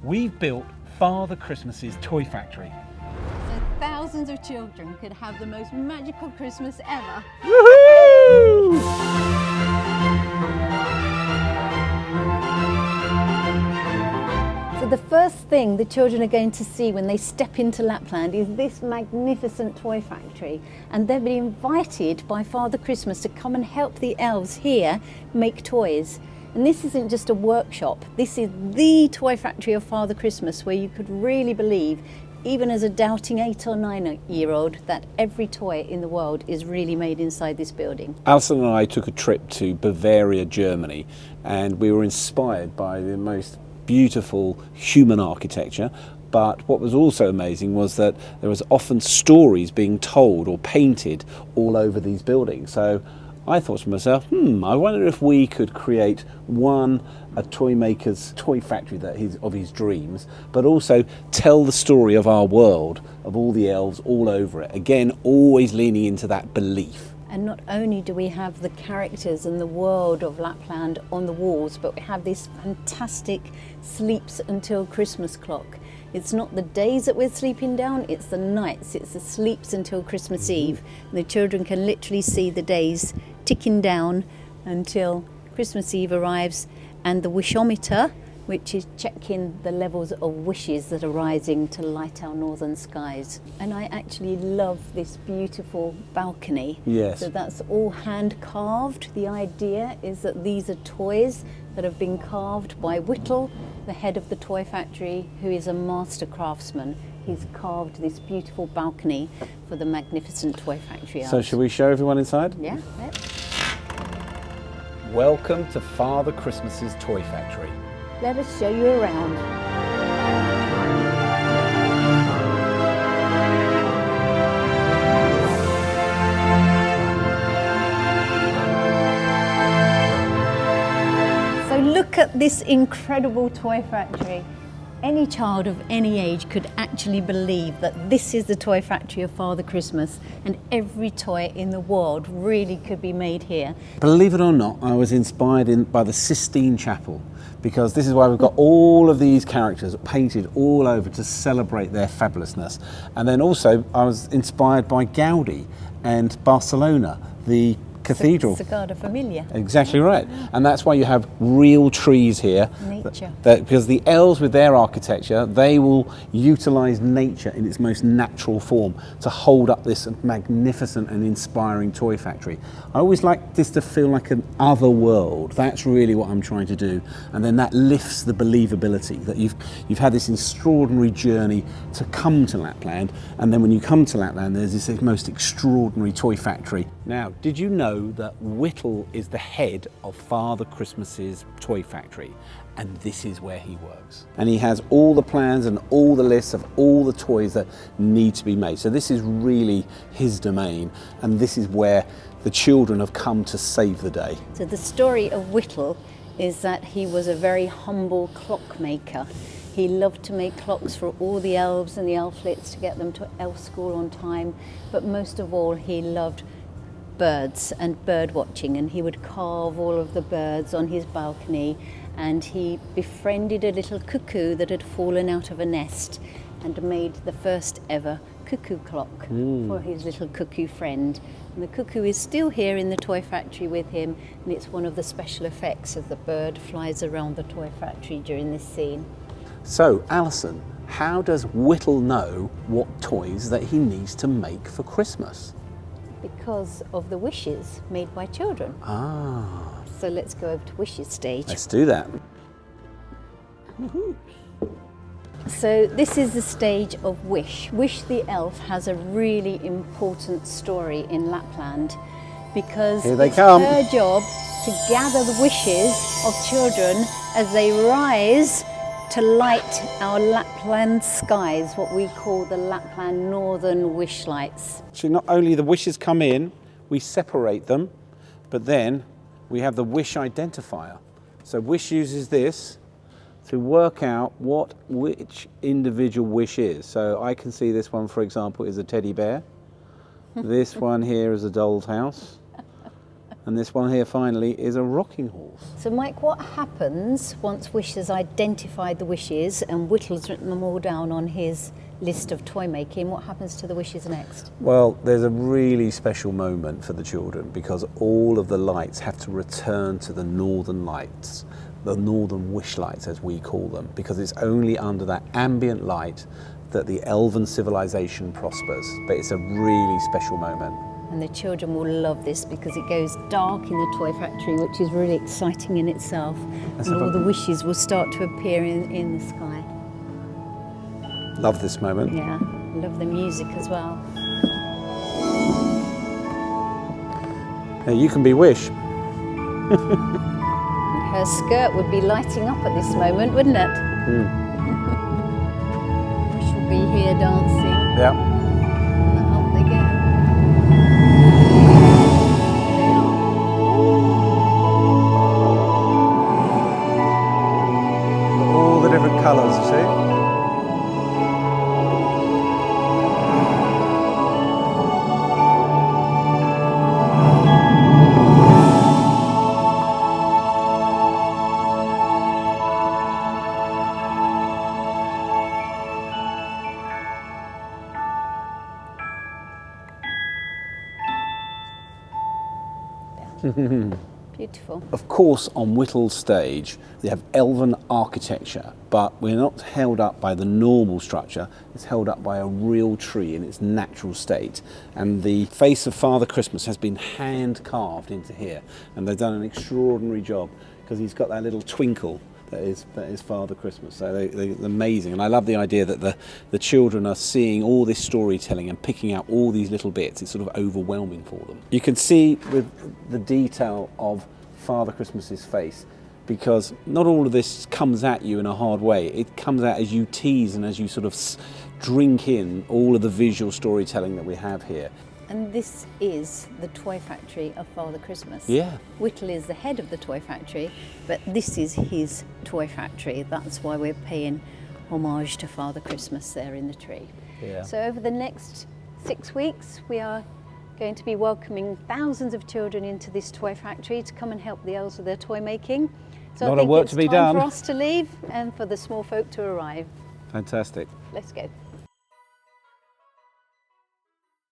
We've built Father Christmas's Toy Factory. So thousands of children could have the most magical Christmas ever. Woohoo! So the first thing the children are going to see when they step into Lapland is this magnificent toy factory, and they've been invited by Father Christmas to come and help the elves here make toys. And this isn't just a workshop, this is the toy factory of Father Christmas, where you could really believe, even as a doubting 8 or 9-year-old, that every toy in the world is really made inside this building. Alison and I took a trip to Bavaria, Germany, and we were inspired by the most beautiful human architecture. But what was also amazing was that there was often stories being told or painted all over these buildings. So I thought to myself, I wonder if we could create a toy maker's toy factory of his dreams, but also tell the story of our world, of all the elves all over it. Again, always leaning into that belief. And not only do we have the characters and the world of Lapland on the walls, but we have this fantastic sleeps until Christmas clock. It's not the days that we're sleeping down, it's the nights, it's the sleeps until Christmas Eve. And the children can literally see the days ticking down until Christmas Eve arrives, and the wishometer, which is checking the levels of wishes that are rising to light our northern skies. And I actually love this beautiful balcony. Yes. So that's all hand carved. The idea is that these are toys that have been carved by Whittle, the head of the toy factory, who is a master craftsman. He's carved this beautiful balcony for the magnificent toy factory. So shall we show everyone inside? Yeah. Let's. Welcome to Father Christmas's Toy Factory. Let us show you around. So look at this incredible toy factory. Any child of any age could actually believe that this is the toy factory of Father Christmas, and every toy in the world really could be made here. Believe it or not, I was inspired by the Sistine Chapel, because this is why we've got all of these characters painted all over to celebrate their fabulousness. And then also I was inspired by Gaudi and Barcelona, the cathedral. Sagrada Familia. Exactly right. And that's why you have real trees here. Nature. Because the elves, with their architecture, they will utilise nature in its most natural form to hold up this magnificent and inspiring toy factory. I always like this to feel like an other world. That's really what I'm trying to do. And then that lifts the believability that you've had this extraordinary journey to come to Lapland. And then when you come to Lapland, there's this most extraordinary toy factory. Now, did you know that Whittle is the head of Father Christmas's toy factory, and this is where he works? And he has all the plans and all the lists of all the toys that need to be made. So this is really his domain, and this is where the children have come to save the day. So the story of Whittle is that he was a very humble clockmaker. He loved to make clocks for all the elves and the elflets to get them to elf school on time, but most of all he loved birds and bird watching, and he would carve all of the birds on his balcony, and he befriended a little cuckoo that had fallen out of a nest and made the first ever cuckoo clock for his little cuckoo friend. And the cuckoo is still here in the toy factory with him, and it's one of the special effects as the bird flies around the toy factory during this scene. So, Alison, how does Whittle know what toys that he needs to make for Christmas? Because of the wishes made by children. Ah. So let's go over to Wishes stage. Let's do that. So this is the stage of Wish. Wish the elf has a really important story in Lapland, because Here they it's come. her job to gather the wishes of children as they rise to light our Lapland skies, what we call the Lapland Northern Wish Lights. So not only the wishes come in, we separate them, but then we have the wish identifier. So Wish uses this to work out which individual wish is. So I can see this one, for example, is a teddy bear. This one here is a doll's house. And this one here finally is a rocking horse. So Mike, what happens once Wish has identified the wishes and Whittle's written them all down on his list of toy making? What happens to the wishes next? Well, there's a really special moment for the children because all of the lights have to return to the northern lights, the northern wish lights as we call them, because it's only under that ambient light that the elven civilization prospers. But it's a really special moment. And the children will love this because it goes dark in the toy factory, which is really exciting in itself. And all the wishes will start to appear in the sky. Love this moment. Yeah, love the music as well. Now you can be Wish. Her skirt would be lighting up at this moment, wouldn't it? Wish will be here dancing. Yeah. And up they go. All the different colours, you see? Beautiful. Of course, on Whittle's stage, they have elven architecture, but we're not held up by the normal structure. It's held up by a real tree in its natural state. And the face of Father Christmas has been hand carved into here. And they've done an extraordinary job because he's got that little twinkle that is Father Christmas. So they're amazing. And I love the idea that the children are seeing all this storytelling and picking out all these little bits. It's sort of overwhelming for them. You can see with the detail of Father Christmas's face, because not all of this comes at you in a hard way. It comes out as you tease and as you sort of drink in all of the visual storytelling that we have here. And this is the toy factory of Father Christmas. Yeah. Whittle is the head of the toy factory, but this is his toy factory. That's why we're paying homage to Father Christmas there in the tree. Yeah. So over the next 6 weeks, we are going to be welcoming thousands of children into this toy factory to come and help the elves with their toy making. So A lot I of think work it's to be time done. for us to leave and for the small folk to arrive. Fantastic. Let's go.